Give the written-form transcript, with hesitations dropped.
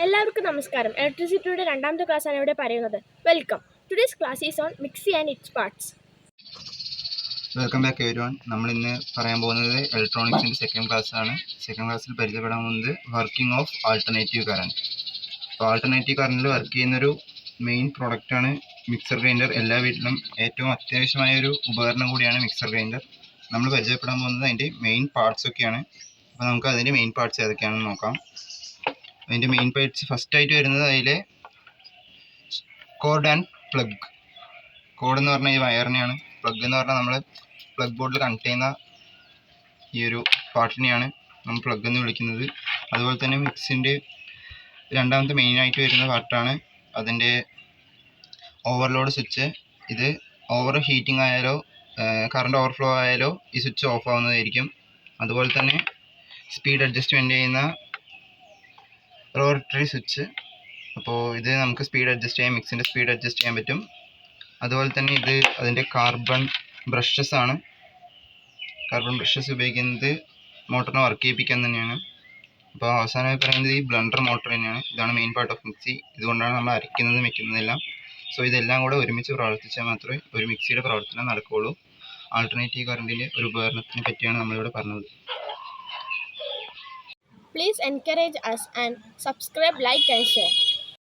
എല്ലാവർക്കും നമസ്കാരം. ഇലക്ട്രിസിറ്റിയുടെ രണ്ടാമത്തെ ക്ലാസ്സാണ് ഇവിടെ പറയുന്നത്. Welcome. Today's class is on mixie and it's parts. Welcome back everyone. നമ്മൾ ഇന്ന് പറയാൻ പോകുന്നത് ഇലക്ട്രോണിക്സിൻ്റെ സെക്കൻഡ് ക്ലാസ്സാണ്. സെക്കൻഡ് ക്ലാസ്സിൽ പരിചയപ്പെടാൻ പോകുന്നത് വർക്കിംഗ് ഓഫ് ആൾട്ടർനേറ്റീവ് കറണ്ട്. അപ്പോൾ ആൾട്ടർനേറ്റീവ് കറണ്ടിൽ വർക്ക് ചെയ്യുന്നൊരു മെയിൻ പ്രോഡക്റ്റാണ് മിക്സർ ഗ്രൈൻഡർ. എല്ലാ വീട്ടിലും ഏറ്റവും അത്യാവശ്യമായ ഒരു ഉപകരണം കൂടിയാണ് മിക്സർ ഗ്രൈൻഡർ. നമ്മൾ പരിചയപ്പെടാൻ പോകുന്നത് അതിൻ്റെ മെയിൻ പാർട്സ് ഒക്കെയാണ്. അപ്പോൾ നമുക്ക് അതിൻ്റെ മെയിൻ പാർട്സ് ഏതൊക്കെയാണെന്ന് നോക്കാം. അതിൻ്റെ മെയിൻ പാർട്സ് ഫസ്റ്റായിട്ട് വരുന്നത് അതിലെ കോഡ് ആൻഡ് പ്ലഗ്. കോഡ് എന്ന് പറഞ്ഞാൽ ഈ വയറിനെയാണ്. പ്ലഗ് എന്ന് പറഞ്ഞാൽ നമ്മൾ പ്ലഗ് ബോർഡിൽ കണക്ട് ചെയ്യുന്ന ഈ ഒരു പാർട്ടിനെയാണ് നമ്മൾ പ്ലഗ് എന്ന് വിളിക്കുന്നത്. അതുപോലെ തന്നെ മിക്സിൻ്റെ രണ്ടാമത്തെ മെയിനായിട്ട് വരുന്ന പാർട്ടാണ് അതിൻ്റെ ഓവർലോഡ് സ്വിച്ച്. ഇത് ഓവർ ഹീറ്റിംഗ് ആയാലോ കറണ്ട് ഓവർഫ്ലോ ആയാലോ ഈ സ്വിച്ച് ഓഫ് ആവുന്നതായിരിക്കും. അതുപോലെ തന്നെ സ്പീഡ് അഡ്ജസ്റ്റ്മെൻറ്റ് ചെയ്യുന്ന റോട്ടറി സ്വിച്ച്. അപ്പോൾ ഇത് നമുക്ക് സ്പീഡ് അഡ്ജസ്റ്റ് ചെയ്യാം, മിക്സിൻ്റെ സ്പീഡ് അഡ്ജസ്റ്റ് ചെയ്യാൻ പറ്റും. അതുപോലെ തന്നെ ഇത് അതിൻ്റെ കാർബൺ ബ്രഷസ് ആണ്. കാർബൺ ബ്രഷസ് ഉപയോഗിക്കുന്നത് മോട്ടറിനെ വർക്ക് ചെയ്യിപ്പിക്കാൻ തന്നെയാണ്. അപ്പോൾ അവസാനമായി പറയുന്നത് ഈ ബ്ലണ്ടർ മോട്ടർ തന്നെയാണ്. ഇതാണ് മെയിൻ പാർട്ട് ഓഫ് മിക്സി. ഇതുകൊണ്ടാണ് നമ്മൾ അരയ്ക്കുന്നതും വെക്കുന്നതെല്ലാം. സോ ഇതെല്ലാം കൂടെ ഒരുമിച്ച് പ്രവർത്തിച്ചാൽ മാത്രമേ ഒരു മിക്സിയുടെ പ്രവർത്തനം നടക്കുകയുള്ളൂ. ആൾട്ടർനേറ്റീവ് കറണ്ടിൻ്റെ ഒരു ഉപകരണത്തിനെ പറ്റിയാണ് നമ്മളിവിടെ പറഞ്ഞത്. Please encourage us and subscribe, like and share.